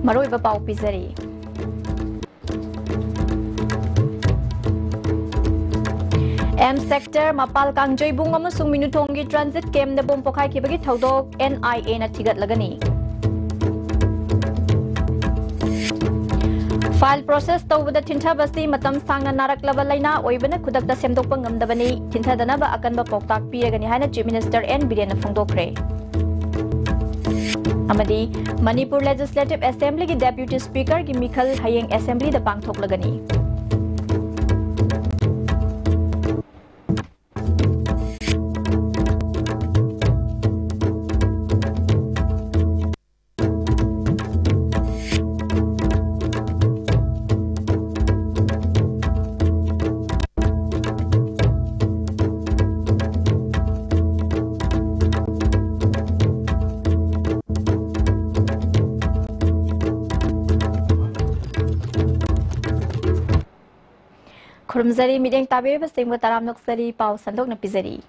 Maroiba pau pizari. M sector mapal kangjoi bung amasung minutonggi transit kem na bom pokai kibagi thaudok NIA na thigat lagani. File process tawbada thintha basi matam sangna narak laba laina oibana khudakta semdokpa ngamdabani thintha danaba akanba poktak piragani haina Chief Minister N Biren na phongdokre. Amadi Manipur Legislative Assembly ki Deputy Speaker ki Mikhal Hayeng Assembly da pangthok lagani. Kurumzari mideng tabir basing bataram noksari pau sandok na pizari.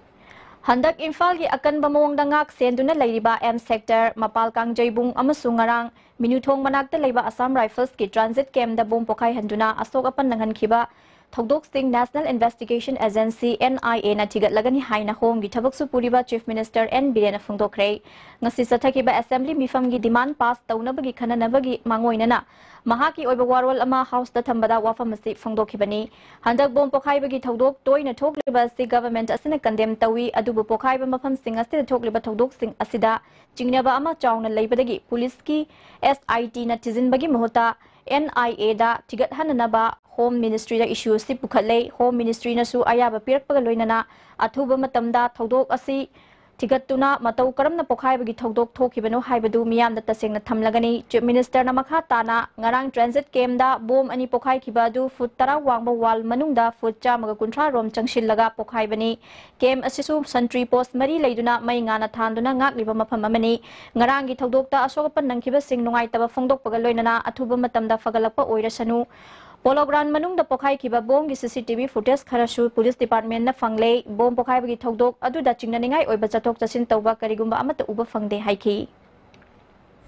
Handak Imphal ki akan bamawang dangak senduna layriba M sector mapal kangjoi bung amasung ngarang minuthong manakta layba Assam Rifles ki transit camp da bom pokai handuna asok apan nangan khiba Thokdok Singh National Investigation Agency NIA na thigat lagani haina hong gi thabak su puriba Chief Minister N Biren na phongdokre ngasi sathakiba assembly mifam gi demand pass taunabagi khananabagi mangoinana mahaki oiba warol ama house da thambada wafam asi phongdokhibani handak bom pokhaiba gi thodok toina thokliba si government asina condemn tawi adubu pokhaiba mafam sing asi thokliba thodok sing asida jingnaba ama chauna leibadagi police ki SIT na tizinbagi mohota NIA da tigat hananaba Home Ministry da issue si pukhatlei Home Ministry na su ayaba pirakpaga loinana athuba matamda thodok asi tigatuna matau karamna pokhaibagi thodok thokibano haibadu miyamda tasengna thamlagani Chief Minister na makha tana ngarang transit camp da bom ani pokhai khibadu foot tara wangba wall manungda foot chamaga kunthra rom changsillaga pokhaibani camp asisu sentry post mari leiduna mai ngana thanduna ngakliba mafam amani ngarang gi thodokta asogapan nangkiba sing nungai taba phongdokpaga loinana athuba matamda fagalakpa oirasanu Pologran manung da pokhai kiba bom gi CCTV footage kharasu police department na fangle bom pokhai bagi thodok adu da chingna ningai oiba chatok chasin tawba karigumba amata uba fangde haiki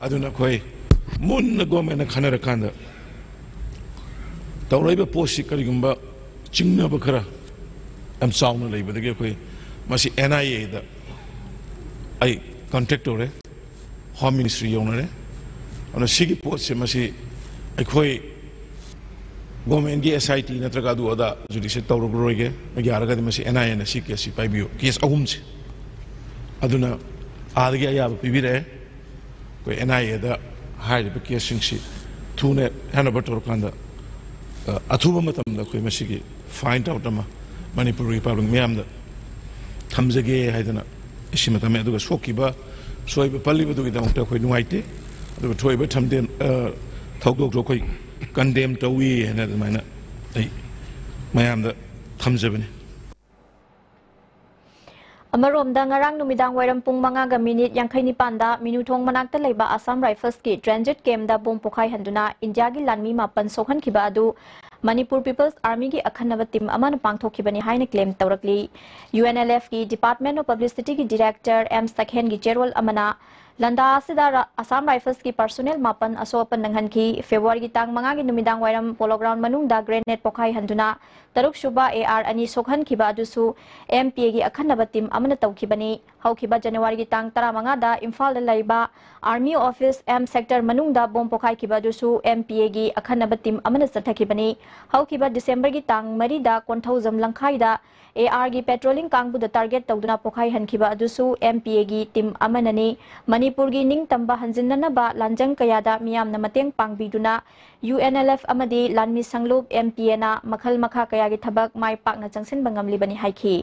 aduna khoi mun gome na khanara kanda tawraiba posi karigumba chingna ba khara am sauna leiba de khoi masi NIA da ai contact ore Home Ministry yonare ana sigi post masi ai khoi Government की SIT नत्रका दु अदा judicial तौरग रोइगे मग्यारगा दिमसी NIA न सी case पाइबियो case अहुम से अदुना आदगे अयाब पिबिरे कोई NIA दा हाइरिब case सिंगसी थुने हैनबर तोरकांदा अथुबा मतम दा कोई मसी की फाइंड आउट अमा मणिपुरी पाब्लिक म्याम दा थमजगे हाइदना इसी मतम में अदुगा सोकिबा सोइबा पल्लिबा दुगी दमक्ता कोई नुआइते अदुगा थोइबा थमदे थौदोक जो कोई condemn tawi and at the minute mayam the thamjabani Amarom da ngarang numidang wairam pung manga ga minute yangkai ni panda minuthong manakta leiba Assam Rifles ki transit camp da bom pokhai handuna India gi lanmi mapan sokhan khiba adu Manipur People's Army ki akhanaba team amana pangthokhibani haina claim tawrakli UNLF ki Department of Publicity ki Director M Sakhen gi chairwal amana Landa sida Assam Rifles ki personnel mapan asopan nanghan ki February ki tang manga gi numidang wairam polo ground manung da grenade pokhai handuna taruk shuba AR ani sokhan khiba adusu MPA gi akhanaba team amana tawkhibani haukiba January ki tang tara manga da Imphal da laiba Army Office M sector manung da bom pokhai khiba adusu MPA gi akhanaba team amana sathakibani haukiba December ki tang mari da konthau jamlangkhai da AR gi patrolling kangbu da target tawduna pokhai hankhiba adusu MPA gi team amanani Manipur gi ning tamba hanjinnana ba lanjang kaya da miyam na mateng pangbiduna UNLF amadi lanmi sanglup MPA na makhal makha kaya gi thabak mai pak na changsin bangamli bani haiki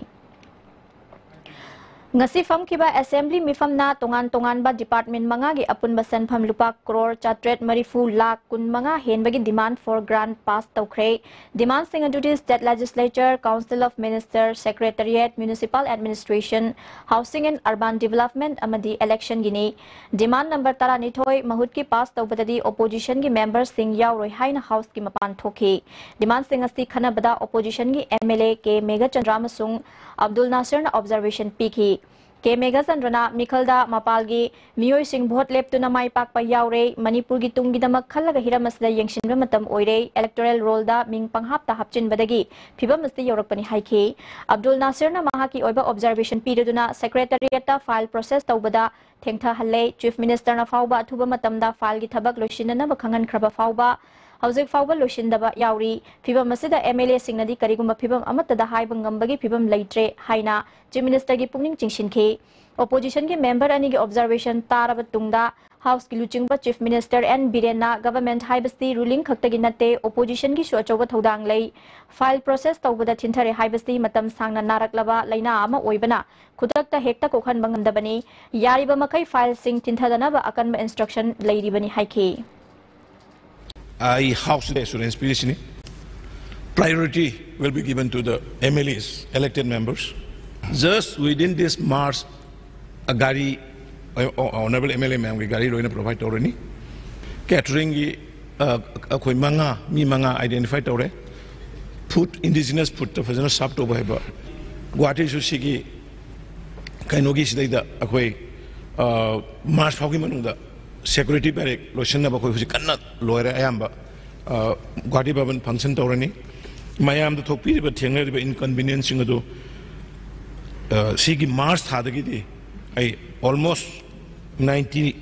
ngasi fam kiba assembly mifam na tongan ba department manga gi apun basan pham lupa crore chatret marifu lakh kun manga hen bagi demand for grant pass tawkre demand sing duties that legislature council of ministers secretariat municipal administration housing and urban development amadi election gini demand number tara ni thoi mahut ki pass tawbadadi opposition gi members sing yauroi haina house ki mapan thoki demand sing asti khana bada opposition gi MLA ke mega chandra masung Abdul Nasir na observation piki Ke Megazandrana Mikhalda Mapalgi Mioising Bhot Leptuna Mai Pakpa Yaure Manipurgi Tungidamak Khalaga Hiramasda Yangshinba Matam Oire Electoral Roll da Ming Panghapta Hapchin Badagi Pibamasti Europani Haiki Abdul Nasirna Mahaki Oiba Observation Perioduna Secretariat File Process Taubada Tengtha Halle Chief Minister na Fauba Tuba Matamda File gi Thabak Loishina Bakangan Kraba Fauba Housing Fauba Loishindaba Yauri Pibam Masida MLA Singnadi Kariguma Pibam Amatada Haibangambagi Pibam Laitre Haina Chief Minister gi Pungning Chingshinke Opposition ki member ani ki observation Taraba Tungda House ki Luchingba Chief Minister N Birena Government Haibasti ruling Kaktagi Nate Opposition ki Shuachoba Thodang Lay File process Taubada Tintare Haibasti Matam Sangna Naraklaba Laina Ama Oibana Kudakta Hekta Kokhan Bangamdabani Yariba Makai File Sing Tintadanaba Akanba Instruction Lady Bani Haiki I House Assurance Pilishini. Priority will be given to the MLAs, elected members. Just within this March, a Gari, Honorable MLA Ma'am, Gari Roina provide already. Catering manga, mi manga identified already. Put indigenous put the Fazana Sap to Bahaba. What is Shiki Kainogi Sida Akwe March Hokimanunda. Security barrack, Loshana Bako, who cannot lawyer Ayamba, Guadi Baban Pansan Torani. Mayam the Topi, but Tenga inconveniencing to Sigi Mars Hadagidi. I almost 99%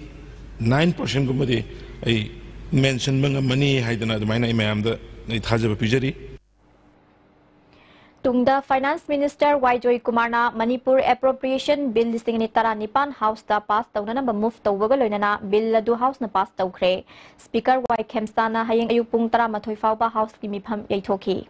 Gumadi. I mentioned money, Haidana, the Mina Mayam, it has a pijari. Tungda Finance Minister Joy Kumarna Manipur Appropriation Bill listing ni Tara Nipan House da pass tauna ba move tawga loinana bill ladu House na pass tawkre Speaker Y Kemstana hayeng ayupung tara mathoi fawba House ki mipham yaithoki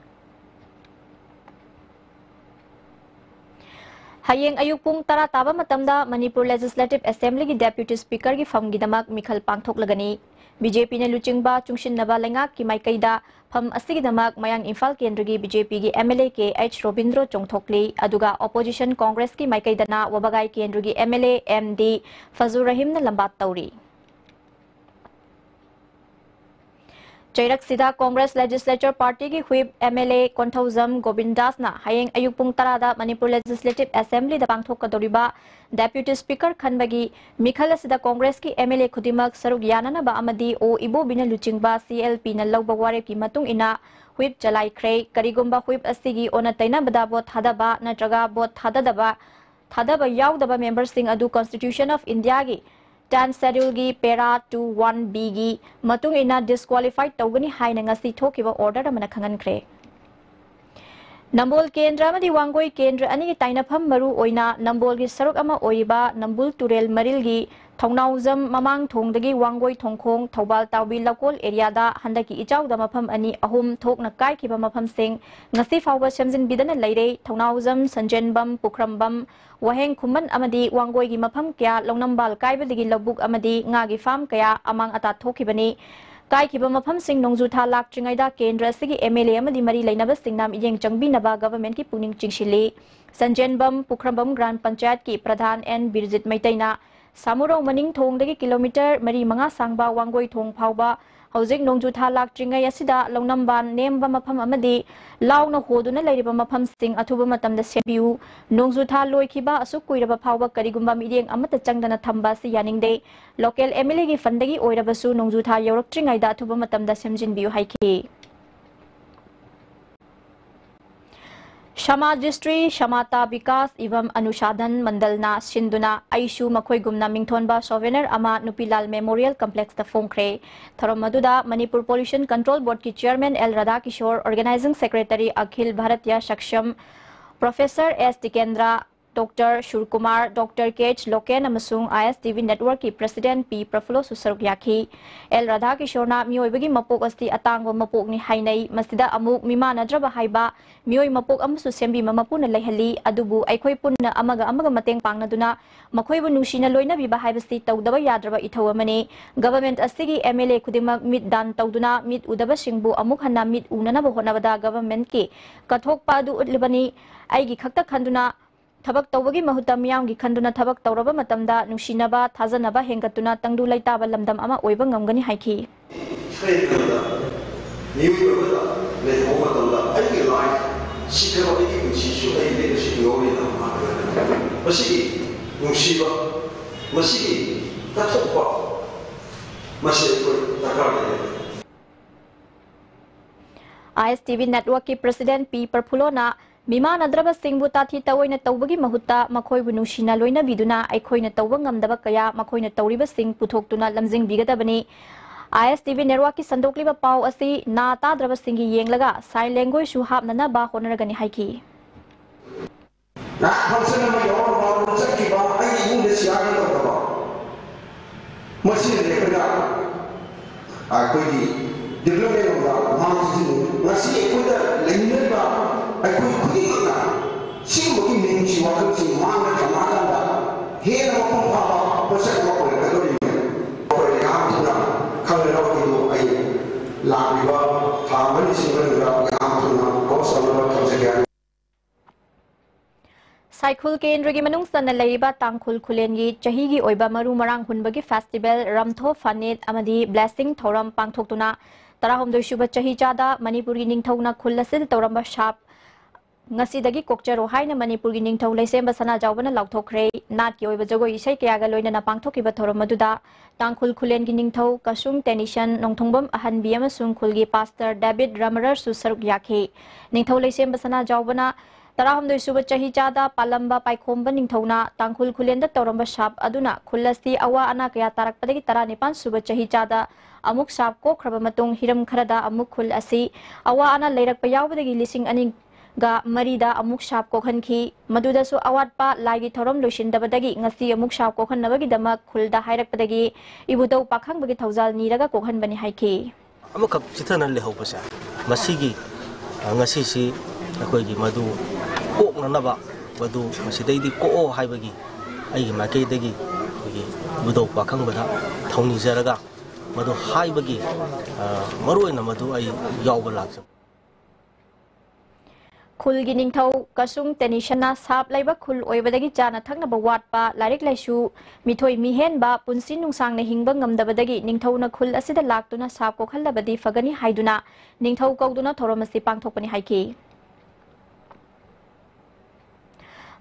Hayeng ayupung tara taba matamda Manipur Legislative Assembly ki Deputy Speaker ki fam gidamak Mikhal pangthok lagani BJP ne luchingba chungshin naba lengak ki maikaida Pam Asigidamak Mayang Infal Kendrigi BJP ki MLA ke H Robindro Chongthokli Aduga Opposition Congress ki Maikaidana Wabagai Kendrigi MLA MD Fazur Rahim na lambat tauri Chairak Sida Congress Legislature Party ki Whip MLA Konthauzam Govindas na hayeng ayupung tarada Manipur Legislative Assembly da pangthok kadoriba Deputy Speaker Khanbagi Mikhala Sida Congress ki MLA Khudimak Saruk Yanana ba amadi o Ibo Bina Luchingba CLP na lawba ware ki matung ina Whip Jalai Khrei Karigumba Whip Asigi ona taina bada bot thadaba natraga bot thadaba yaudaba members sing adu Constitution of India gi 10 schedule gi para 21B gi matung ina disqualified tawgani haina ngasi thokiba order amana khangan khre Nambol Kendra Madi Wangoi Kendra Ani Tainapam Maru Oina Nambol gi Saruk ama Oiba Nambul Turel Marilgi Thongnauzam Mamang Thongdagi Wangoi Thongkhong Thobal Tawbi Lakol area da handaki ichau da mafam ani ahum thokna kai kiba mafam sing ngasi fawba semjin bidana leire Thongnauzam Sanjenbam Pukrambam Waheng Khuman amadi Wangoi gi mafam kya longnambal kaibadigi labuk amadi ngagi farm kaya amang ata thokibani Kai kiba mafam sing nongju tha lak tringaida kendra sigi MLA amadi mari lainaba singnam iyeng changbi naba government ki puning chingshili Sanjenbam Pukrambam Grand Panchayat ki Pradhan N Birjit Maitaina Samuro maning thongdagi kilometer mari manga sangba Wangoi thong phawba hojik nongju tha lak tringai asida longnamban nemba mafam amadi launa hoduna leiriba mafam sing athuba matamda sebiu nongju tha loikhiba asuk kuiraba phawba karigumba mireng amata changdana thamba si yaningde local MLA gi fandagi oirabasu nongju tha yorak tringai da athuba matamda semjin biu haiki Shama Distri Shamata Vikas Ivam Anushadhan Mandalna Sinduna Aishu Makhoi Gumna Mingthonba Souvenir Ama Nupilal Memorial Complex the Phongkre Thoromaduda Manipur Pollution Control Board ki Chairman L Radha Kishore Organizing Secretary Akhil Bharatiya Shaksham Professor S Tikendra Dr. Shurkumar, Dr. K.H. Loken amasung ISTV Network ki President P. Prafulo Susaruk Yaki. L. Radha Kishorna miyoibagi mapok asti atangwa mapok ni hainay masida amuk mimanadraba haiba miyoy mapok amasu sembi mamapuna layhali adubu aikhoy punna amaga mateng pangnaduna makhoybu nusina loina biba haibasti tawdaba yadraba ithawamani government asigi MLA kudimak mit dan tawduna mit udaba singbu amuk hanna mit unanaba honabada government ki kathok padu utlibani aigi khakta khanduna Tabak tawagi mahuta miyam gi khanduna tabak tawraba matamda nungsinaba thajanaba hengatuna tangdu laitaba lamdam ama oiba ngamgani haiki ꯅꯨꯡꯁꯤꯕ ꯃꯁꯤꯒꯤ ꯀꯠꯊꯣꯛꯄ ꯃꯁꯤ ꯑꯩꯈꯣꯏ ꯗꯔꯀꯥꯔ ꯂꯩ ISTV Network ki President P. Perpulona Mimanadraba Singbu Tathi Tawoina Tawbagi Mahutta Makoibu Nushina Loina Biduna Aikoina Tawba Ngamdaba Kaya Makoina Tawriba Sing Putoktuna Lamjing Bigadabani ISTV Network ki Sandokliba Pau Asi Na Tadraba Singi Yenglaga Sign Language Shu Hapnana Ba Honoragani Haiki Na Hansana Mayor Babu Sakiba Ai Indesiaga Tawba Masi Lekada Aikoidi development of the mountain, Nasi Equator, Lenaba, I could Kudiga, Simba means you are to Mana Kamada, here of Papa, Percent of the Catholic, or a Yamtuna, Colorado, I Labiba, Harmony Simba, Yamtuna, also Cycle Kendra Manung Sana Laiba Tangkul Kulengi, Chahigi Oiba Maru Marang Hunbagi Festival, Ramtho Fanit Amadi, Blessing Thoram Pangtokuna, Tarahom do Shuba Chahijada, Manipuri Ningtona Kulasil Toramba Shap, Nasidagi Kokcharo Haina Manipuri Ningto Lesemba Sana Javana Lautokre, Nat Yoiba Jogo Ishayagaloina Pangtoki Batoramaduda, Tangkul Kulengi Ningto, Kasung Tenishan, Nongtongbam Ahan Biamasung Kulgi Pastor David Ramarar Susaruk Yake, Ningto Lesemba Sana Javana. Tarahom do Suba Chahijada, Palamba Paikomba Ningtona, Tangkul Kulenda Toramba Shap, Aduna, Kulasi Awa Ana Kaya Tarak Padagi Taranipan Suba Chahijada, Amuk Shap Ko Krabamatung Hiram Karada Amukul Asi, Awa Ana Lerak Payawagi Lising Aniga Marida Amuk Shap Kohanki, Maduda Su Awatpa, Lagi Torom Lushin Dabadagi, Ngasi Amuk Shap Kohan Navagi Dama, Kulda Hirak Padagi, Ibudo Pakang Bagi Tauzal Niraga Kohan Bani Haiki. Amukap Chitana Lehopasa, Masigi, Ngasi, Akogi Madu. Kok nanaba badu masidai ko haibagi ai makai dagi budo pakang bada thongni jaraga madu haibagi maroi na madu ai yawba laksa Kulgi Ningtau Kasung Tenishana Sap Laiba Kul Oibadagi Jana Thakna Bawatpa Larik Laishu Mithoi Mihen Ba Punsin Nungsang na Hingba Ngamdabadagi Ningtau na Kul Asida Laktuna Sap ko Khalabadi Fagani Haiduna Ningtau Kauduna Thoramasi Pangthokpani Haiki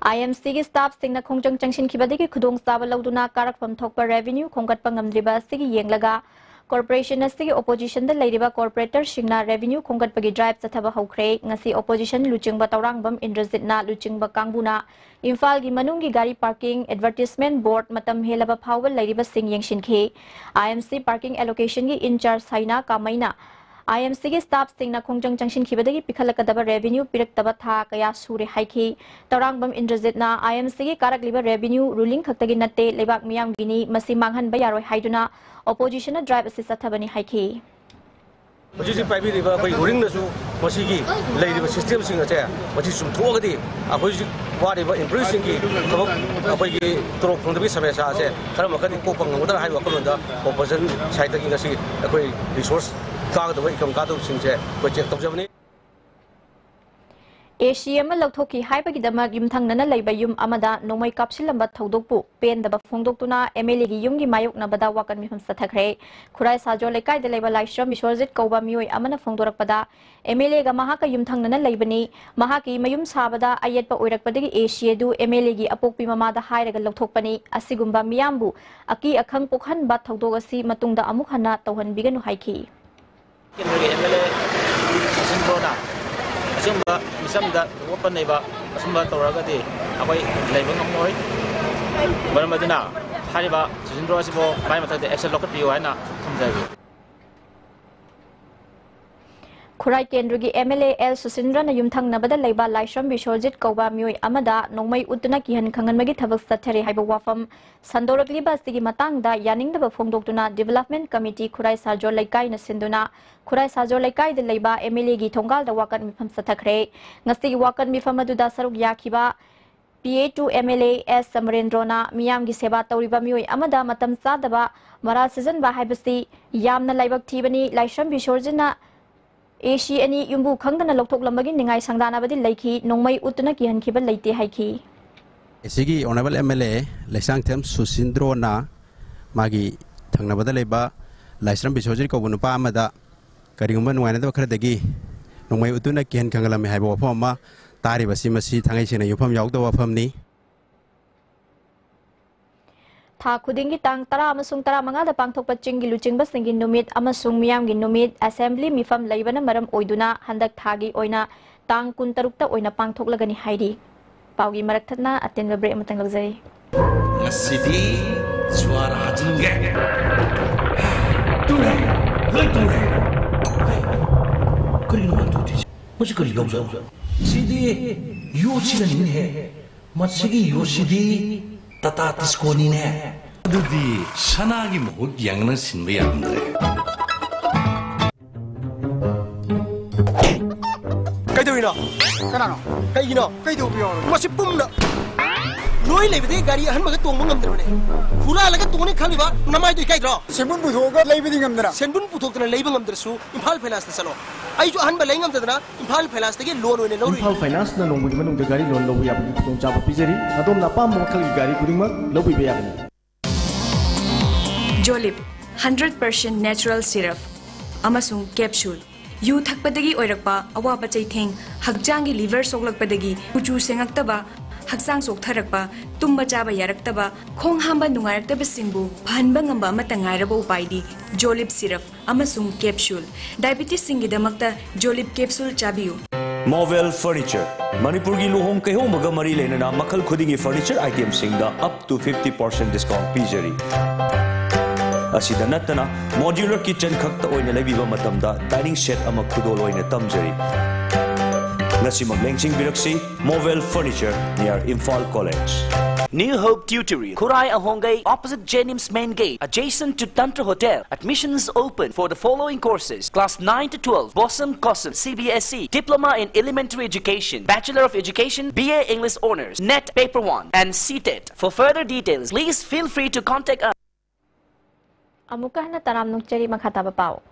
IMC ki staff singna khongjang changshin khibadagi khudong saba lauduna karak pham thokpa revenue khongkat pangamdriba sigi yenglaga corporation sigi opposition da leiriba corporator singna revenue khongkat pagi drive chathaba haukhre ngasi opposition luchingba tawrangbam indrajitna luchingba kangbuna imphal gi manungi gari parking advertisement board matam helaba phawba leiriba sing yengshinkhe IMC parking allocation gi in charge saina kamaina IMC ki staff singna khongjang changshin khibadagi pikhalakadaba revenue piraktaba tha kaya sure haiki tarangbam indrajitna IMC ki karak liba revenue ruling khaktagi natte lebak miyam gini masi manghan ba yaroi haiduna opposition drive assist athabani haiki Jadi private riba koi ruling nasu masigi lay riba system singa cha machi sum thogadi akoi wa riba impressing ki thobak akoi ki torok phangdabi samesa ase khara makadi ko pangudar hai wakalonda opposition side ki ngasi akoi resource Asia Loktoki Hypagi Damag Yum Tangana Laba Yum Amada, no my capsulamba Todopu, Pen the Bafungdokuna, Emily Yungi Mayuk Nabada Wakan Mihum Satakre, Kurai Sajo Lekai the Laba Lisham, Bishwazit Koba Mui Amana Fundorapada, Emily Gamahaka Yum Tangana Labani, Mahaki Mayum Sabada, Ayetpa Urakpadi Asia do Emily Apopi Mamada Hyraga Loktopani, Asigumba Miambu, Aki Akang Pokhan Bat Todogasi Matunda Amukhana Tohan Biganu Haiki. Asumba misamda open neba asumba toragati abai leibang amoi baramaduna hariba sindro asibo mai mathade action lokat piu haina thamjai Kurai Kendrugi MLA L Susindra na yumthang nabada leiba Laishram Bishorjit Koba Mioi Amada Nongmai Utuna Kihan Kanganmagi Thabak Sathari Haiba Wafam Sandorakliba Sigi Matangda Yaningdaba Phongdoktuna Development Committee Kurai Sajo Laikai na Sinduna Kurai Sajo Laikai de leiba MLA gi Thongal da Wakan Mifam Sathakre Ngasti Wakan Mifam aduda Saruk Yakiba PA2 MLA S Samarendrona Miyam gi Seba Tauriba Mioi Amada Matam Sadaba Mara Season ba Haibasi Yamna Laibak Tibani Laishram Bishorjina Asia ani yumbu khangdana lokthok lambagi ningai sangdana badi laiki nongmai utuna kihan khiba leite haiki Sigi honorable MLA Lesang Them Susindro na magi thangna bada leba Laisram Bisojri ko bunupa amada karingumba nuwana da khradagi nongmai utuna kihan khangalami haibo phoma tari basi masi thangai sina yufam yaugda wafam ni Tha khudingi tang tara amasung tara manga da pangthokpa chinggi luchingba singi numit amasung miyamgi numit assembly mifam leibana maram oiduna handak thagi oina tang kun tarukta oina pangthoklagani hairi paugi marakthana atenba break amatang lagzari City suara hajinge ture loi ture kari no mantu ti musi kari lawza sidi yoshida ni he masigi yoshidi tata tiskoni ne adudi sanagi mohut yangna sinba yamdre kaidoina kanano kaigino kaido biyo masi pumna loi leibde gari ahan maga tong mangam drone khura laga tongni khaliba namai doi kaidro senbun puthoga leibdi ngamdra senbun puthokna leiba ngamdrasu imphal finance ta chalo ai jo ahan ba lei ngamdra imphal finance tege loan oine lori imphal finance na nongbu manung de gari loan lobu yabni tong chaba pijeri adom na pam makhal gari kudingma lobu be yabni Jolip 100% natural syrup amasung capsule yu thakpadagi oirakpa awaba chaitheng hakjangi liver soklakpadagi kuchu sengaktaba Haksang soktarakpa, tumba chaba yaraktaba, khong hamba nungairaktaba singbu, phanba ngamba amata ngairaba upaidi, Jolip syrup, amasung capsule. Diabetes singidamakta Jolip capsule chabiyu. Marvel Furniture, Manipuri luhong kahong mari lenana makal khudingi furniture items singda up to 50% discount pijari. Asida natana modular kitchen khakta oina lebiba matamda dining set ama khudol oina tamjari. Nasimag Lengsing Biraksi, Marvel Furniture near Imphal College. New Hope Tutorial, Kurai Ahongay, opposite Jenims Main Gate, adjacent to Tantra Hotel. Admissions open for the following courses: Class 9 to 12, Bossum Cosum, CBSE, Diploma in Elementary Education, Bachelor of Education, BA English Honors, NET Paper 1, and CTET. For further details, please feel free to contact us. Amukahna Tanam Nukchari Makhataba Pau.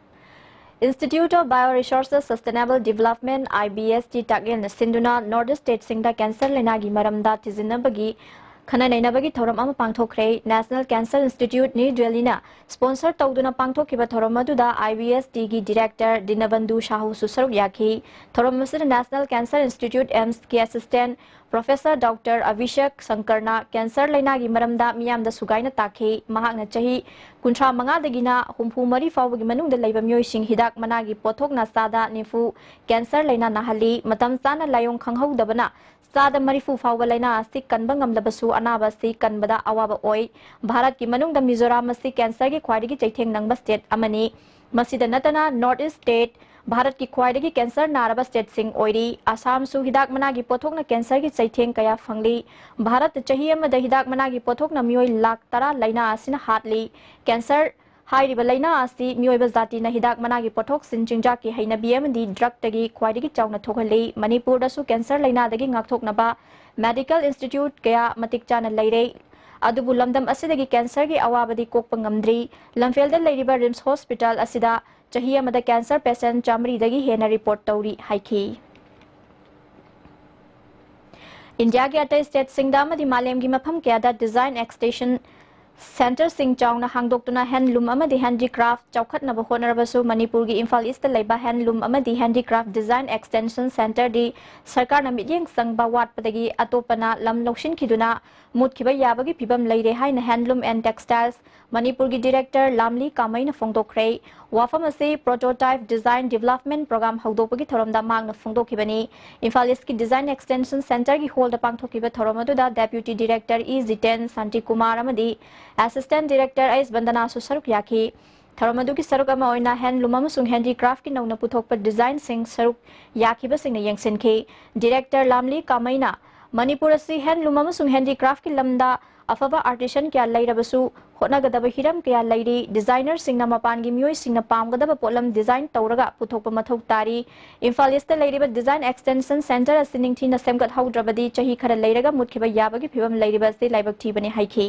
Institute of Bioresources Sustainable Development IBST Tagin Sinduna Northeast State Singda Cancer Lenagi Maramda Tizinabagi Khana Nainabagi Thoram Ama Pangthokre National Cancer Institute New Delhi sponsor Tawduna Pangthokiba Thoramaduda IBST gi Director Dinabandu Shahu Susaruk Yaki Thoramasir National Cancer Institute AIMS ki Assistant Professor Dr. Avishek Sankarna Cancer Lenagi Maramda Miyamda Sugaina Taki Mahakna Chahi Kuntra Mangadagina Humpu Mari Fawagi Manung the Labor Musing Hidak Managi Potok Nasada Nifu Cancer Lena Nahali Matam Sana Layong Kangho Dabana Sada Marifu Fawalena Sik Kanbangam Labasu Anaba Sik Kanbada Awaba Oi Bharat Ki Manung the Mizoram Sik Cancer Ki Kwadigi Chaiteng Nangba State Amani Masida Natana Northeast State Bharat ki khwaidagi cancer naraba state sing oiri Assam su hidak managi pothokna cancer ki chaitheng kaya phangli Bharat chahi amada hidak managi pothokna mioi lakh tara laina asina hatli cancer hairiba laina asi mioi ba zati na hidak managi pothok sinjingja ki haina bmd drug tagi khwaidagi chawna thokhali Manipur da su cancer laina dagi ngakthokna ba medical institute kaya matik chana laire adubu lamdam asidagi cancer gi awabadi kokpa ngamdri lamfel da lairiba rims hospital asida chahi amada cancer patient chamri dagi hena report tauri haiki India ke atai state singda amadi malem gi mafam kya da design extension center sing chawna hangdoktuna handloom amadi handicraft chawkhatna ba honarabasu Manipur gi Imphal East laiba handloom amadi handicraft design extension center di sarkar na midyeng sangba wat padagi atopana lam lokshin khiduna mutkiba yabagi pibam leire haina handloom and textiles Manipur gi director Lamli Kamaina Fongdokre wafam ase prototype design development program hawdopagi thoramda magna Fongdokhibani Imphal East ki design extension center gi hold pangthokiba thoramadu da deputy director E Ziten Santi Kumar amadi assistant director Ais Bandana Susaruk Yaki Thoramadu ki saruk ama oina handloom amasung handicraft ki nauna puthokpa design sing saruk yakiba singna yengsenke director Lamli Kamaina Manipur asi handloom amasung handicraft ki lamda afaba artisan kya lairabasu hotnagadaba hiram kya lairi designer singna mapan gi mioi singna pamgadaba polam design tawraga puthokpa mathok tari Imphal East lairiba design extension center asining thina semgat haudrabadi chahi khara lairaga mutkhiba yabagi phibam lairiba se laibak thibani haiki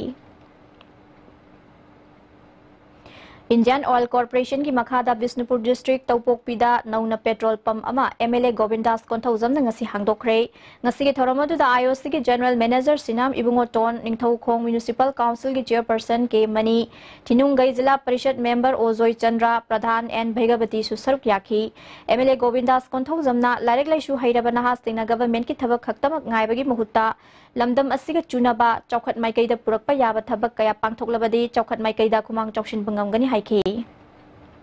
Indian Oil Corporation ki makhada Bisnupur District Taupokpida nauna petrol pump ama MLA Govindas Konthauzam na ngasi hangdokre ngasi ki thoramadu da IOC ki General Manager Sinam Ibungoton Ningthaukhong Municipal Council ki Chairperson ke Mani Tinungai Jila Parishad Member Ozoi Chandra Pradhan and Bhaigavati Susaruk Yakhi MLA Govindas Konthauzam na Larek Laishu Hairaba Nahas Tingna Government ki thabak khaktamak ngaibagi mahutta lamdam asiga chunaba chawkhat maikaida purakpa yaba thabak kaya pangthoklabadi chawkhat maikaida khumang chawshin bangamgani haiki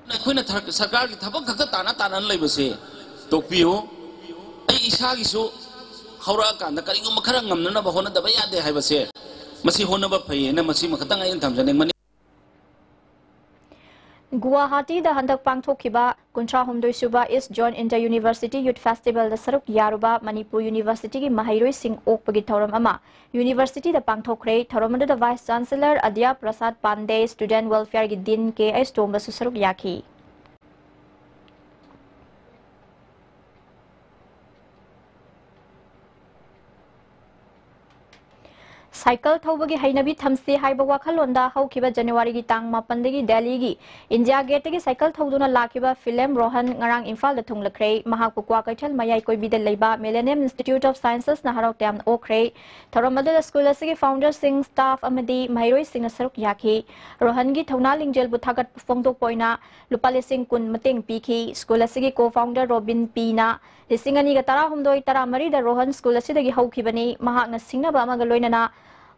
nakhuna sarkar ki thabak khakta tana tanan leibase tokpiyo ai isa gi su haura kanda karingo makhara ngamna ba hona daba yade haibase masi hona ba phaye na masi makhatang ai thamjane mani Guwahati da handak pangthokhiba kuntra humdoi suba East John Inter-University Youth Festival da saruk yaruba Manipur University ki mahairoi sing okpagi thoram ama University da pangthokre thoramadu da Vice Chancellor Adya Prasad Pandey Student Welfare ki din ke ai stomba su saruk yakhi Cycle thobagi hainabi thamse haiba wakhalonda haukiba January gi tang mapandagi Delhi gi India Gate gi cycle thoduna lakiba Film Rohan ngarang Imphal da thunglakre mahakpu kwa kaithal mayai koibi da leiba Millennium Institute of Sciences na harau tam okre thoramadu da school asigi founder sing staff amadi mahairoi sing na saruk yakhi Rohan gi thona lingjel bu thagat phongdok poina lupa lesing kun mateng pikhi school asigi co-founder Robin Pina lisingani ga tara humdoi tara mari da Rohan school asidagi haukibani mahak na singnaba amaga loinana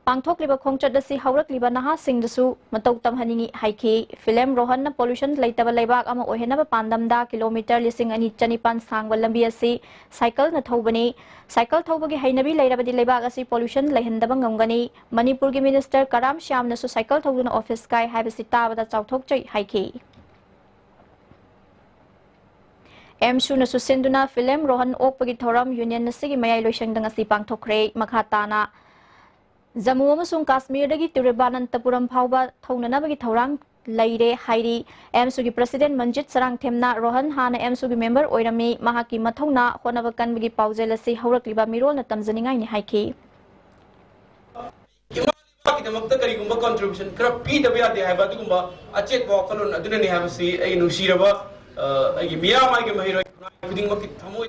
pangthokliba khongchat dasi haurakliba naha singdasu matau tamhaningi haiki Film Rohan na pollution leitaba leibak ama ohenaba pandamda kilometer lising ani chanipan sangwa lambi asi cycle na thobani cycle thobagi hainabi leirabadi leibak asi pollution lehendaba ngamgani Manipur gi minister Karam Shyam na su cycle thoduna office kai haibasi tabada chauthok chai haiki Emsu na susenduna Film Rohan okpagi thoram union na sigi mayai loisangdang asi pangthokre makhatana Jammu amasung Kashmir dagi Tiruvananthapuram phauba thongnanabagi thorang leire hairi MSU gi President Manjit Sarang Themna Rohan hana MSU gi member oirami mahaki mathongna honaba kanbagi paujel asi haurakliba mirol na tamjaningai ni haiki किदमक्ता करिगुंबा contribution खरा पीदबा यादे हाइबा दुगुंबा अचेत वाखलोन अदुननि हाबसी आई नुसीरबा आई मिया माइगे महिरो खुदिंगमकि थमोय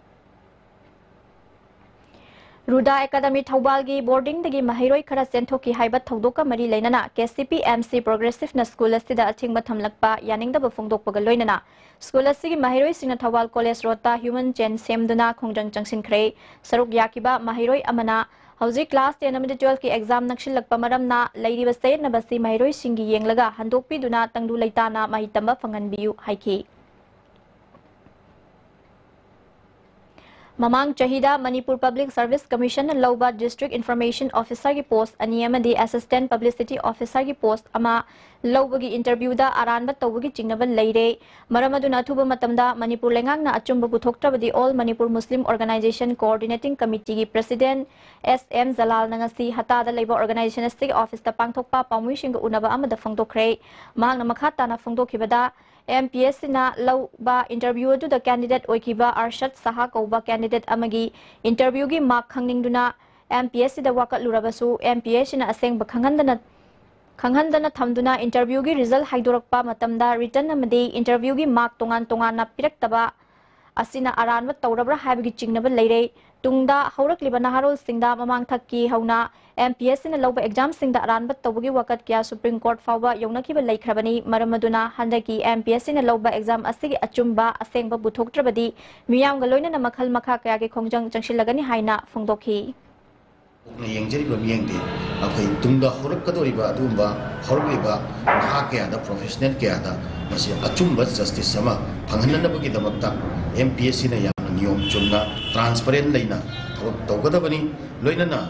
Ruda Academy Thaubalgi boarding dagi mahiroi khara senthoki haibat thaudoka mari leinana KCP MC Progressive na school asida athingba thamlakpa yaningda ba phongdokpa ga loinana school asigi mahiroi singna Thawal College Rota human chain semduna khongjang changsin khre saruk yakiba mahiroi amana hauji class 10 amadi 12 ki exam nakshilakpa maramna leiriba state na basi mahiroi singi yenglaga handokpi duna tangdu leitana mahitamba phanganbiu haiki Mamang Chahida Manipur Public Service Commission and Lauba District Information Officer ki post Aniyamadi Assistant Publicity Officer ki post ama Laubagi interview da aranba tawagi chingnaba leire maramaduna thuba matamda Manipur lengang na achumba puthoktrabadi All Manipur Muslim Organization Coordinating Committee ki President SM Zalal nangasi hata da labor organization stig office ta pangthokpa pamuising unaba amada phongdokre mahang na makhata na phongdokhibada MPS na lauba interview du the candidate oikiba Arshad Saha kauba candidate amagi interview gi mark khangningduna MPS da wakat lurabasu MPS na aseng bakhangendana thamduna interview gi result haidorakpa matamda written amadi interview gi mark tongan na piraktaba asina aranwa tawrabra haibagi chingnaba leire tungda haurakliba naharol singda mamang thakki hauna MPS na lauba exam singda aranba tawagi wakat kya Supreme Court fawba yongnakiba laikhrabani maramaduna handaki MPS na lauba exam asigi achumba asengba buthoktrabadi miyamga loina na makhal makha kaya ki khongjang changshilagani haina phongdokhi yengjeriba miyengde akai tungda horakadoriba adumba horliba ha kaya da professional kaya da masi achumba justice sama phanghananabagi damakta MPS na yamna niyom chumna transparent leina tawgadabani loinana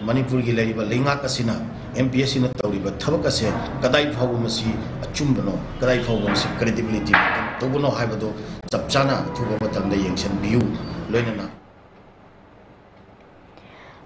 Manipur gi lariba lengak asina MPS na tawriba thabak ase kadai phawu masi achumbano kadai phawu masi credibility tobuno haibado chapchana thuba matamda yengsan biu loinana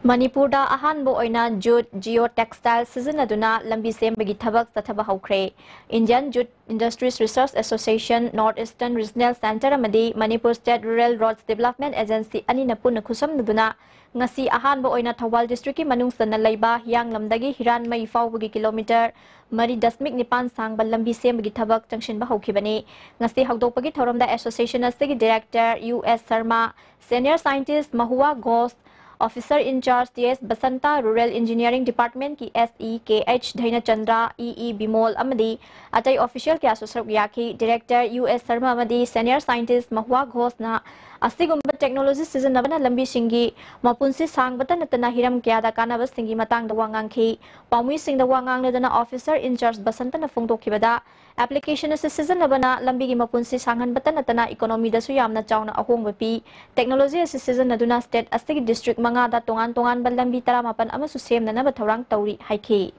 Manipurda ahanbo oina jute geotextile sizinaduna lambi sembagi thabak tathaba haukhre. Indian Jute Industries Research Association North Eastern Regional Center amadi Manipur State Rural Roads Development Agency ani na punna khusamnaduna ngasi ahanbo oina Thawal District ki manung sanna leiba hiang lamdagi hiran mai fawbagi kilometer mari dasmik nipan sangba lambi sembagi thabak changshin ba haukhibani ngasi hawdopagi thoramda association asigi director US Sharma senior scientist Mahua Ghosh Officer in charge TS Basanta Rural Engineering Department की SEKH Dhaina Chandra EE Bimol amadi atai official kya susruk yaki director US Sharma amadi senior scientist Mahua Ghosh na asigumba technology sizinabana lambi singi mapunsi sangbata natana hiram kya da kanaba singi matang da wangang khi paumi sing da wangang na officer in charge Basanta na phongdokhibada application sizinabana lambi gi mapunsi sanghan bata natana economy da su yamna chawna ahong bapi technology sizinaduna state asigi district manga da tongan balambi taramapan amasu semnana bathorang tauri haiki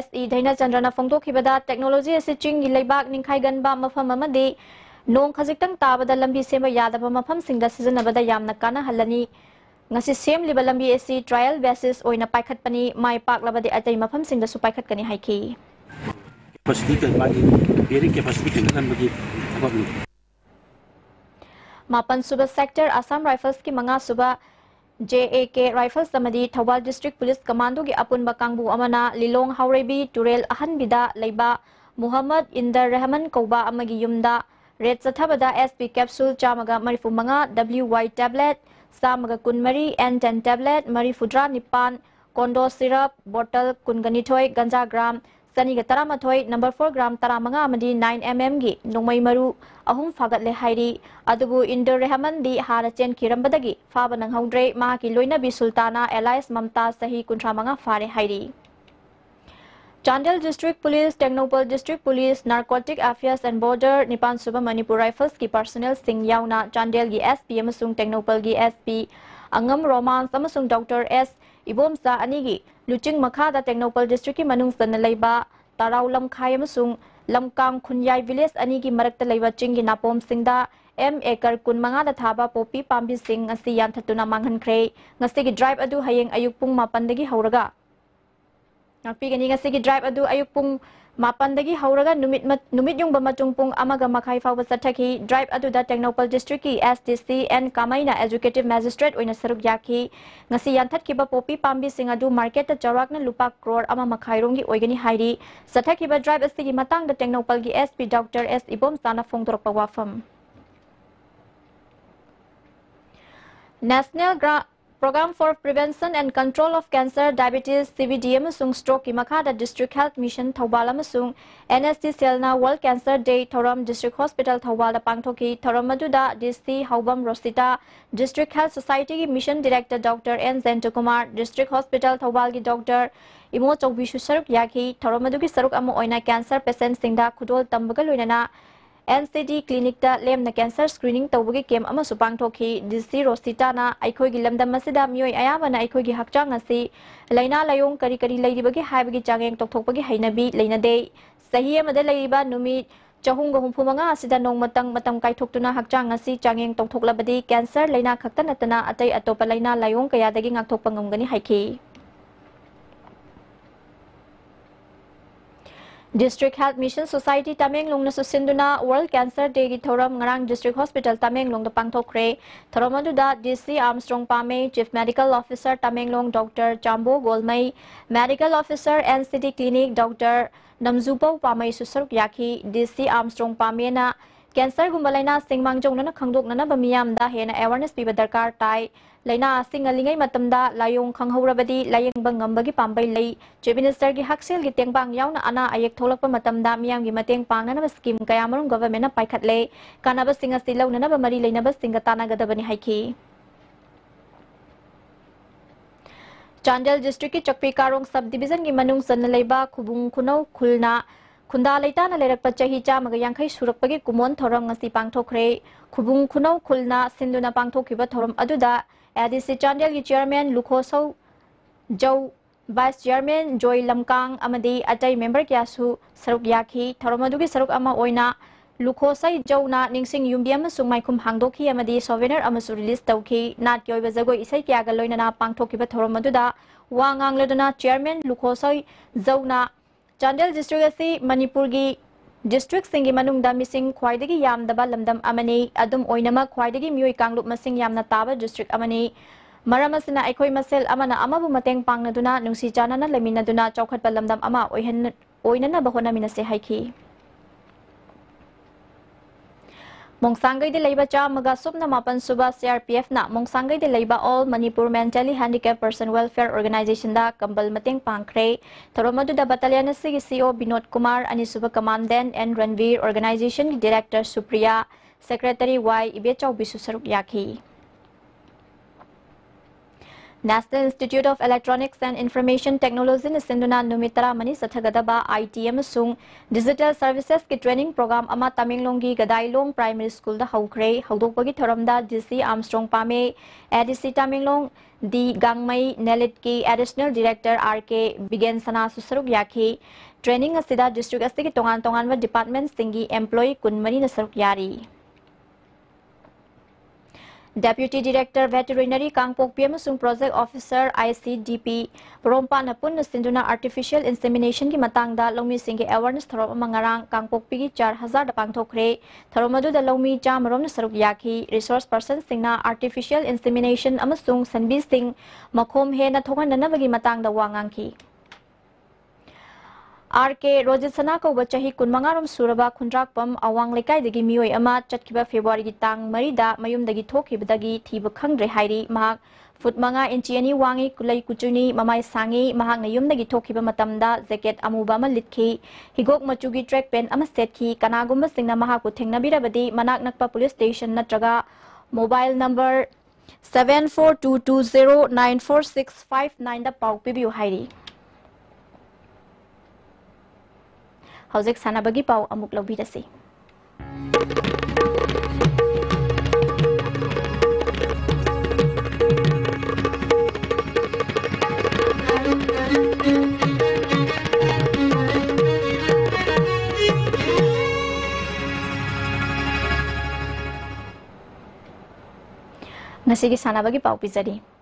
SE Dhaina Chandrana phongdokhibada technology asi ching gi leibak ningkhai ganba mafam amadi nong khajitang tabada lambi sema yadaba mafam singda sizinabada yamna kana halani ngasi sem liba lambi asi trial basis oina paikhat pani mai pak labadi atai mafam singda su paikhat kani haiki capacity ka magi bearing capacity kan bagi abab Mapan Suba Sector Assam Rifles ki manga suba JAK Rifles samadi Thawal District Police Commando ki apun bakangbu amana Lilong Haurebi Turel Ahan Bida Leiba Muhammad Indar Rahman Kauba amagi yumda Red Sathabada SP Capsule Chamaga Marifu manga WY tablet Samaga Kunmari N10 tablet Marifudra Nipan Kondo syrup bottle Kunganithoi Ganja gram Saniga Taramathoi number 4 gram Taramanga amadi 9 mm gi Nongmai Maru ahum fagat le hairi adubu Indar Rahman di hara chen kirambadagi faba nang haudre ma ki loina bi Sultana Elias Mamta sahi kuntramanga fare hairi Chandel District Police Technopal District Police Narcotic Affairs and Border Nipan Suba Manipur Rifles ki personnel sing yauna Chandel gi SP amasung Technopal gi SP Angam Romance amasung Dr. S Ibomsa anigi luching makha da Technopal District ki manung sanna leiba Tarau Lamkhai amasung Lamkang Khunyai Village ani ki marakta leiba ching gi napom singda M acre kun manga da thaba popi pambi sing asi yan thatuna manghan khre ngasi gi drive adu hayeng ayuk pung 8 dagi hauraga ngpi gani ngasi gi drive adu ayuk pung 8 dagi hauraga numit yung bamatung pung amaga makhai fawba sathaki drive adu da Technopal District ki SDC and Kamaina Executive Magistrate oina saruk yaki ngasi yan that ki ba popi pambi sing adu market ta charak na lupa crore ama makhai rong gi oigani hairi sathaki ba drive asi gi matang da Technopal gi SP Dr. S Ibom sana phongdorok pa wafam National Program for Prevention and Control of Cancer, Diabetes, CVD amasung stroke ki makha da District Health Mission Thawal amasung NSD Selna World Cancer Day Thoram District Hospital Thawal da pangthoki thoram aduda DC Haubam Rosita District Health Society ki Mission Director Dr. N Zentukumar District Hospital Thawal ki Dr. Imo Chowbishu saruk yaki thoram adu ki saruk amo oina cancer patient singda khudol tambaga loinana NCD clinic da lem na cancer screening tawagi kem ama supang thoki DC Rosita na aikhoi gi lamdam masida mioi ayama na aikhoi gi hakchang asi laina layong kari kari leiribagi haibagi changeng tokthokpagi hainabi leinade sahi amada leiriba numit chahunga humphumanga asida nongmatang matam kaithoktuna hakchang asi changeng toktoklabadi cancer laina khakta natana atai atopa laina layong kaya dagi ngakthokpa ngamgani haiki District Health Mission Society Tamenglong na susinduna World Cancer Day gi thoram ngarang District Hospital Tamenglong da pangthokre thoram aduda DC Armstrong Pame Chief Medical Officer Tamenglong Dr. Chambo Golmai Medical Officer NCD Clinic Dr. Namzupo Pamai susaruk yaki DC Armstrong Pame na cancer gumalaina singmangjong na khangdok na bamiyam da hena awareness piba darkar tai laina singalingai matamda layong khanghaurabadi layeng bangambagi pambai lei chief minister gi haksel gi tengbang yauna ana ayek tholakpa matamda miyam gi mateng pangna na scheme kaya marung government na paikhatle kanaba singa silau na ba mari leina ba singa tana gadabani haiki Chandel District ki Chakpi Karong Subdivision gi manung sanna leiba khubung khunau khulna Khunda leita na lerak pachahi cha maga yangkhai surakpagi kumon thoram ngasi pangthokre khubung khunau khulna sinduna pangthokhiba thoram aduda ADC Chandel gi chairman Lukhoso Jau Vice Chairman Joy Lamkang amadi atai member kyasu saruk yaki thoram adugi saruk ama oina Lukhosai Jona Ningsing Yumbiam Sumaikum Hangdoki Amadi Souvenir Amasu release Tauki Nat Yoy Bazago Isai Kiagaloina Pangtoki Batoromaduda Wangang Laduna Chairman Lukhosai Zona Chandel District Manipurgi District Singi Manungda missing Kwaidagi Yam the Balamdam Amani Adum Oinama Kwaidagi Mui Kanglup Masing Yam Nataba District Amani Maramasina Ekoi Masel Amana Amabu Mateng Pangnaduna Nungsi Janana Laminaduna Chaukat Balamdam Ama Oinana Bahona Minase Haiki Mongsangai de Labor Chamaga Subna Mapan Suba CRPF na Mongsangai de Labor All Manipur Mentally Handicapped Person Welfare Organization da Kambal Mateng Pangkre Taromadu da Battalion CEO Binod Kumar Anisuba Commandant and Ranveer Organization Director Supriya Secretary Y Ibechau Bisu Saruk Yaki National Institute of Electronics and Information Technology na Sinduna Numitra Mani Sathagadaba ITM Sung Digital Services ki training program ama Tamenglonggi Gadailong Primary School da Haukre Haudokpagi Thoramda DC Armstrong Pame ADC Tamenglong D Gangmai Nelit ki Additional Director RK Bigen Sana Susaruk Yaki Training asida district asigi tongan wa department singi employee kunmani na saruk yari Deputy Director Veterinary Kangpok Piamasung Project Officer ICDP Rompa Napun na Sinduna Artificial Insemination ki matangda Lomi Singi Awareness Tharop Mangarang Kangpok Pigi 4,000 da pangthokre Tharomadu da Lomi Jamarom na Saruk Yaki Resource Person Singna Artificial Insemination amasung Sanbi Sing Makhom he na thokan nanabagi matangda wangangki RK Rojitsana ko bachahi kunmangarom suraba khundrakpam awang lekai dagi mioi ama chatkiba February gi tang marida mayum dagi thokibadagi thiba khangdre hairi mahak foot manga inchi ani wangi kulai kuchuni mamai sangi mahak na yum dagi thokiba matamda jacket amuba ma litki higok machugi track pen ama set ki kanagumba singna mahak ku thengnabirabadi manak nakpa police station natraga mobile number 7422094659 da pau pibiu hairi Hauzik sana bagi pau amuk lobi dasi. Ngasigi sana bagi pau pizadi.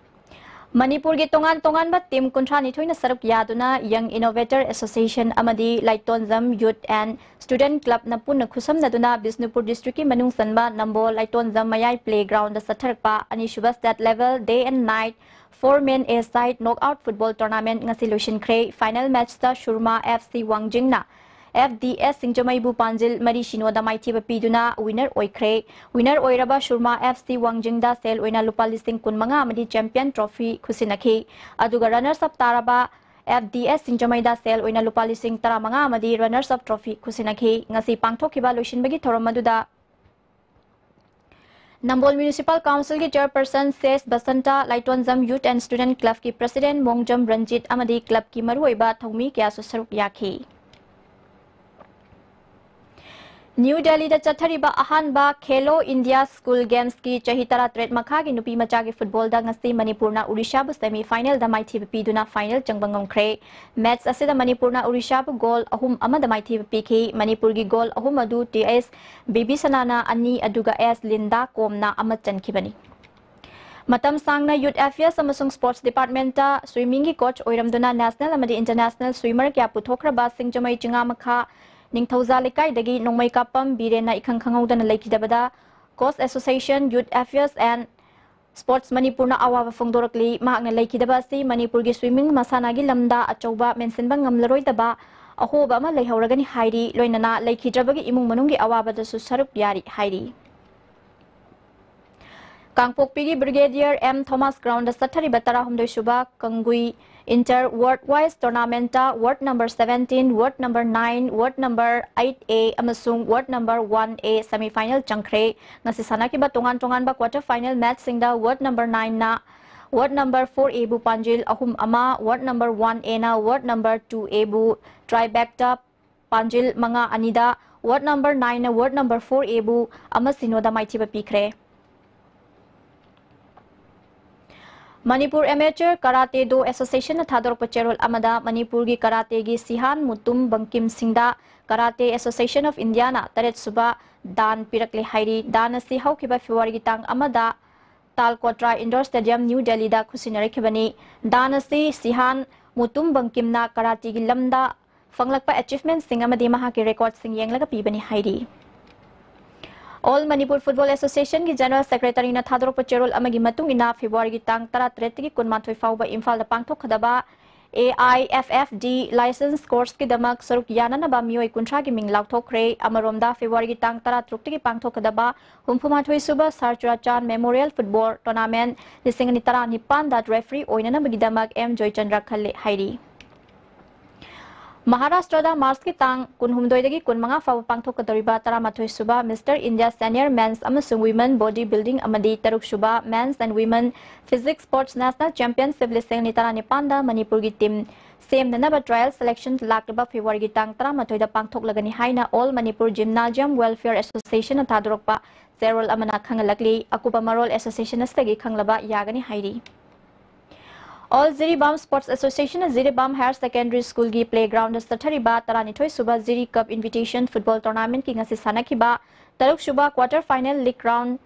Manipur gi tongan ba team kuntrani thoina saruk yaduna Young Innovator Association amadi Laitonjam Youth and Student Club na punna khusam naduna Bisnupur district ki manung sanba nambo Laitonjam Mayai playground da satharpa ani shubha state level day and night 4 men A side knockout football tournament ngasi lusion kre final match ta Shurma FC Wangjing na FDS Singjamai Bu Panjil Mari Shino da Maithiba Piduna winner oikre winner oiraba Shurma FC Wangjing da sel oina lupa listing kunmanga amadi champion trophy khusinakhi aduga runners up taraba FDS Singjamai da sel oina lupa listing taramanga amadi runners up trophy khusinakhi ngasi pangthokiba loishin bagi thoram maduda Nambol Municipal Council ki chairperson says Basanta Laitonjam Youth and Student Club ki president Mongjam Ranjit amadi club ki maruoiba thomi kya susaruk yakhi New Delhi da chathariba ahanba Khelo India School Games ki chahitara tret makha gi nupi macha gi football da ngasti Manipurna Odisha bu semi final da maithiba piduna final changbangam khre match asida Manipurna Odisha bu goal ahum amada maithiba pikhi Manipur gi goal ahum adu TS Bibi Sanana ani aduga S Linda Komna amachan khibani Matam sangna Youth Affairs amasung Sports Department ta swimming gi coach oiramduna national amadi international swimmer kya puthokra ba singjamai chinga makha Ningthauza lekai dagi nongmai kapam birena ikhang khangaudan laikidabada Coast Association Youth Affairs and Sports Manipurna awa fongdorakli mahakna laikidaba si Manipur gi swimming masana gi lamda achauba mensenba ngamlaroi daba ahoba ama leihauragani hairi loinana laikhidrabagi imung manunggi awaba da su saruk yari hairi Kangpokpigi Brigadier M Thomas Ground da sathari batara humdoi suba kangui Inter Ward Wise Tournament Ward number 17, Ward number 9, Ward number 8A amasung Ward number 1A semi-final changkre ngasi sana ki ba tongan ba quarter final match singda Ward number 9 na Ward number 4A bu Panjil ahum ama Ward number 1A na Ward number 2A bu Tribecta Panjil manga anida Ward number 9 na Ward number 4A bu ama sinoda maithiba pikre Manipur Amateur Karate Do Association na thador pacherol amada Manipur gi karate gi Sihan Mutum Bangkim Singda Karate Association of India na taret suba dan pirakle hairi dan si haukiba February gi tang amada Talkotra Indoor Stadium New Delhi da khusinare khibani dan si Sihan Mutum Bangkim na karate gi lamda fanglakpa achievement sing amadi maha ki record sing yenglaga pibani hairi All Manipur Football Association ki General Secretary na thador pacherol amagi matung ina February gi tang 13 gi kunmathoi fauba Imphal da pangthok khadaba AIFFD license course ki damak saruk yana na ba mioi kuntra gi ming lauthokre amaromda February gi tang 13 gi pangthok khadaba humpumathoi suba Sarchurachan Memorial Football Tournament lisingani tara nipan da referee oina na bagi damak M Joy Chandra khalle hairi Maharashtra da Mars ki tang kunhumdoi dagi kunmanga fawa pangthok kadariba taramathoi suba Mr. India Senior Men's amasung Women Bodybuilding amadi taruk suba Men's and Women Physics Sports National Championship lising ni tarani panda Manipur gi team same nanaba trial selection lakba February gi tang taramathoi da pangthok lagani haina All Manipur Gymnasium Welfare Association na thadorokpa Zerol amana khangalakli akuba Marol Association astagi khanglaba yagani hairi All Ziribam Sports Association Ziribam Higher Secondary School gi playground sathariba taranithoi suba Ziri Cup Invitation Football Tournament ki ngasi sanakiba taruk suba quarter final league round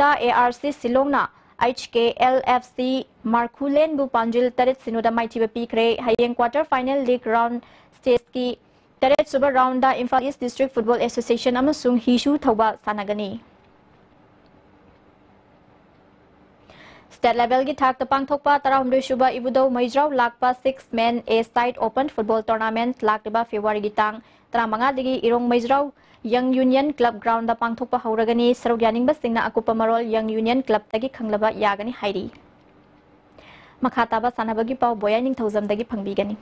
da ARC Silongna HKLFC Markulen bu Panjil tarit sinoda maithiba pikre hayeng quarter final league round stage ki tarit suba round da Imphal East District Football Association amasung Hishu Thoba sanagani State level gi thak tapang thokpa taramdoi shuba ibudo maijrau lakpa 6 men A side open football tournament lakba February gi tang tramanga digi irong maijrau Young Union Club ground da pangthokpa hauragani sarugyaning basingna akupa marol Young Union Club tagi khanglaba yagani hairi makhataba sanabagi pau boyaning thousam dagi phangbigani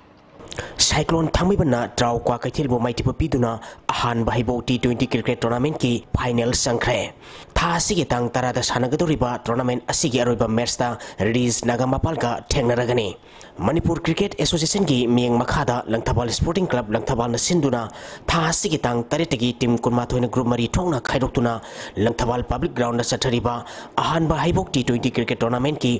Cyclone Thamibana draw kwa kaithilbo maitipu piduna ahan bahibo T20 cricket tournament ki final sangkhre tha asigi tang tarada sanagadoriba tournament asigi aroiba match ta release nagamapal ga thengnaragani Manipur Cricket Association ki mieng makhada Langthabal Sporting Club Langthabal na sinduna tha asigi tang taretagi team kunmathoina group mari thongna khaidoktuna Langthabal public ground na sathariba ahan bahibo T20 cricket tournament ki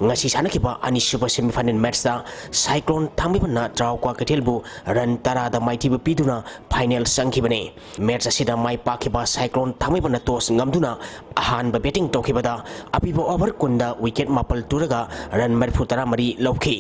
ngasi sanakiba anisuba semi final match ta Cyclone Thamibana draw kwa kaithilbu run tarada maitibu piduna final sangkhibani match asida mai pakhiba Cyclone Thamibana toss ngamduna ahan ba batting tokibada apibo over kunda wicket mapal turaga run marfutara mari lawki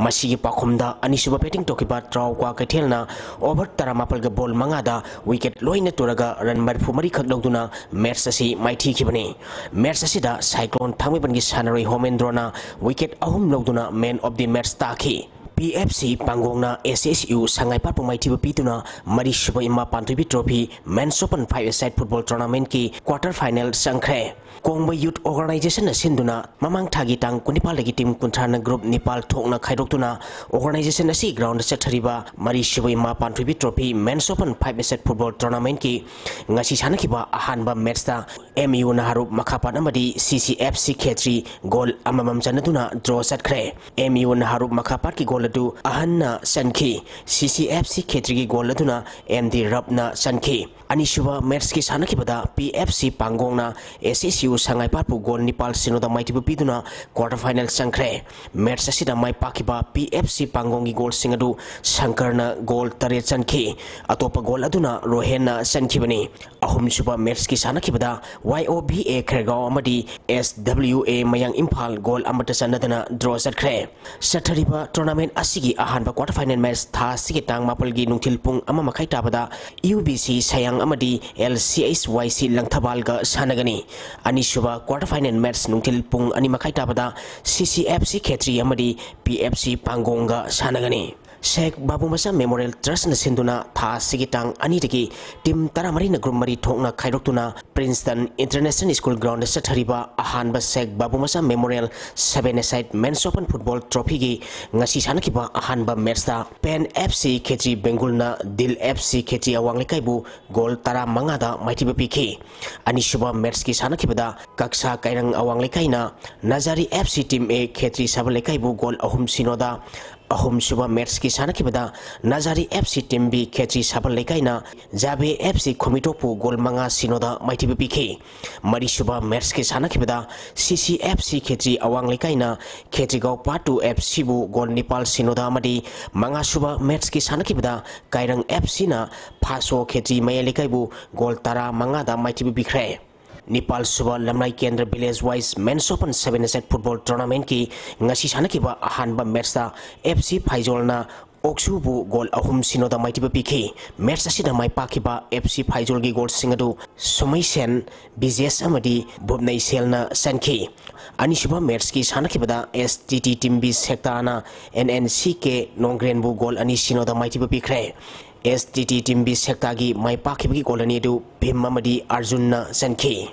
masigi pakhumda anisuba batting tokiba draw kwa kaithelna over tara mapal ga ball mangada wicket loina turaga run marfu mari khak lawduna match asi maiti khibani match asida Cyclone Thamibana gi sanaroi homendrona wicket ahum lawduna man of the match takhi PFC Pangongna SSU Sangai Pat Pumaitiba Pituna Mari Shuba Ima Pantubi Trophy Men's Open 5-a-side football tournament ki quarter final sangkhre Kongba Youth Organization na sinduna mamang thagi tang kunipal lagi team kuntrana group Nepal thokna khaidoktuna organization asi ground sathariba Mari Shuba Ima Pantubi Trophy Men's Open 5-a-side football tournament ki ngasi sanakiba ahanba match ta MU na harup makhapan amadi CCFC Khetri goal amamam chanaduna draw sathkhre MU na harup makhapat ki goal adu ahanna sanki CCFC Khetri goal aduna MD Rabna sanki anishuba match ki sanakibada PFC Pangongna SSU Sangai Patpu goal Nepal sinoda maitibu piduna quarter final sangkhre match asida mai pakiba PFC Pangongi goal singadu Shankarna goal tare sanki atopa goal aduna Rohenna sankibani ahum shuba match ki sanakibada YOBA Khergaon amadi SWA Mayang Imphal goal amata sanadana draw sathkhre sathariba tournament asigi ahanba quarter final match tha sigi tang mapalgi nungthil pung ama makhai tabada UBC Sayang amadi LCHYC Langthabal ga sanagani anishuba quarter final match nungthil pung ani makhai tabada CCFC Khetri amadi PFC Pangong ga sanagani Sheikh Babu Masa Memorial Trust na sinduna tha sigitang ani degi team taramari na group mari thokna khairoktuna Princeton International School ground sa thariba ahanba Sheikh Babu Masa Memorial 7-a-side Men's Open Football Trophy gi ngasi sanakiba ahanba match ta Pen FC Khetri Bengal na Dil FC Khetri awang lekaibu goal tara mangada maitiba piki anishuba match ki sanakibada Kaksa Kairang awang lekaina Nazari FC Team A Khetri sabal lekaibu goal ahum sinoda ahum suba match ki sana kibada Nazari FC team bi Khetri Sabal Lekaina Jabe FC Komitopu gol manga sinoda maiti bipiki mari suba match ki sana kibada CC FC Khetri awang lekaina Khetri Gau Patu FC bu gol Nepal sinoda amadi manga suba match ki sana kibada Kairang FC na Paso Khetri maya lekai bu gol tara manga da maiti bipikre Nepal Suba Lamlai Kendra Village Wise Men's Open 7-set football tournament ki ngasi sanakiba ahanba match da FC Faizol na Oksu bu gol ahum sinoda maiti bapiki match asida mai pakiba FC Faizol gi gol singadu Somai Sen BJS amadi Bobnai Sel na sanki Anishiba match ki sanakibada STT team bi sekta na NNC ke Nongren bu gol ani sinoda maiti bapikre STT team bi sektagi mai pakibagi golani du Bhim amadi Arjun na sanki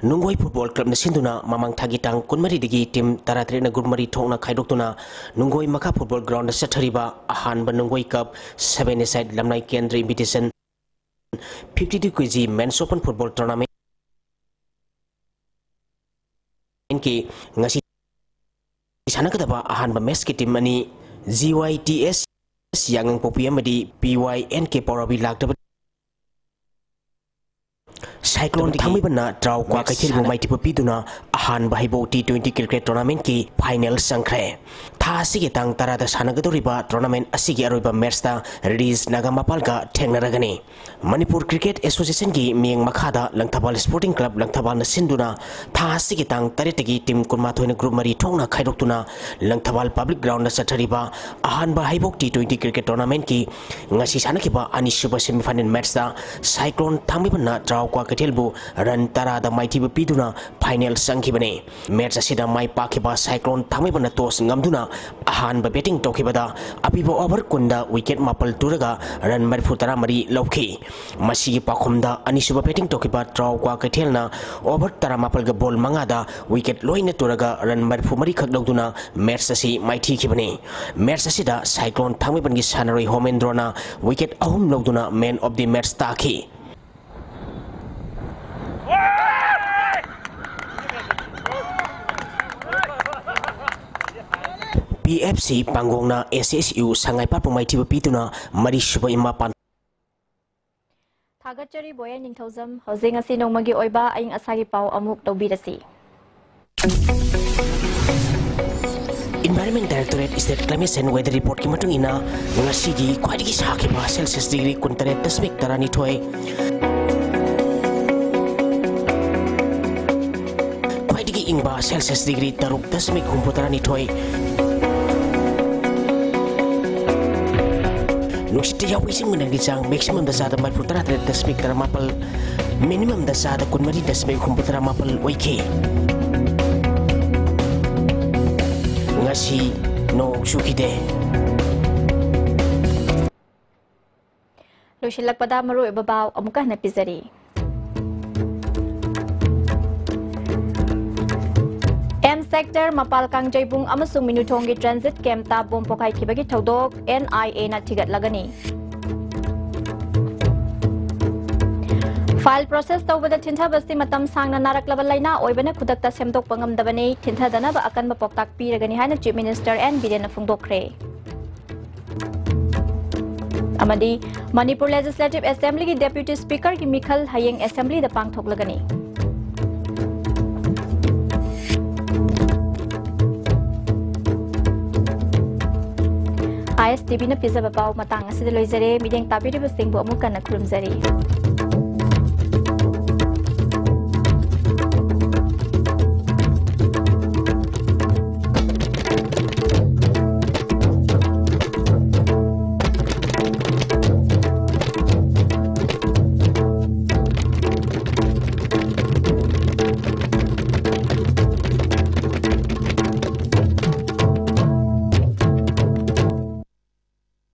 Nungoi football club na sinduna mamang thagi tang kunmari digi team taratri na gurmari thongna khaidoktuna Nungoi Maka football ground na sathariba ahan ba Nungoi cup 7-a-side lamnai kendra invitation 52 kg men's open football tournament ki ngasi sanakadaba ahan ba match ki team ani GYTS yang popi amadi PYNK Porabi lakdaba Cyclone Thammi bana draw kwa kaithil bu maiti piduna ahan bahibo T20 cricket tournament ki final sangkhre tha asigi tang tara da sanagadoriba tournament asigi aroiba match ta Redis Nagamapal ga thengnaragani Manipur Cricket Association ki mieng makhada Langthabal Sporting Club Langthabal na sinduna tha asigi tang taretagi team kunma thoina group mari thongna khaidokuna Langthabal public ground na sathariba ahan bahibo T20 cricket tournament ki ngasi sanakiba ani super semi final match ta Cyclone Thammi bana draw kwa Ketelbu run tara da maiti biduna final sangkibane match asida mai pakiba Cyclone Thammi bana toss ngamduna ahan ba betting tokibada apibo over kunda wicket mapal turaga run marfu tara mari lauki masi pakhumda anisuba betting tokiba draw kwa Ketelna over tara mapal ga ball mangada wicket loina turaga run marfu mari khak lauduna match asi maiti kibane match asida Cyclone Thammi bangi sanaroi Homendrona wicket ahum lauduna man of the match taki PFC Pangongna SSU Sangai Pat Pumai Tiba Pituna Mari Suba Ima Pan Thagachari Boya Ningthozam Hosing Asi Nongmagi Oiba Aing Asagi Pau Amuk Tobirasi Environment Directorate State Climate and Weather Report ki matung ina ngasigi khwaidagi sakiba Celsius degree 13.8 tarani thoi khwaidagi ingba Celsius degree 13.8 tarani thoi Nuksiti yaw ising menang gisang maximum dasada mai putera desmik taramapal minimum dasada kunmari desmik kumputera mapal oike ngasi no sukide Loshilak pada maru ibabaw amukah na pizari Sector Mapal Kangjay-bung amasung Minutonggi transit camp ta bompokai kibagi thodok NIA na thigat lagani File process tawbada thintha basti matam sangna naraklaba laina oibana khudakta semdok pangam dabani thintha dana ba akan ba poktak piragani haina Chief Minister N Biren phungdokre Amadi Manipur Legislative Assembly ki Deputy Speaker ki Mikhal hayeng Assembly da pangthok lagani ISTV na pizza babaw matang asida loizare mideng tabiri basing bu amukan na kurumzari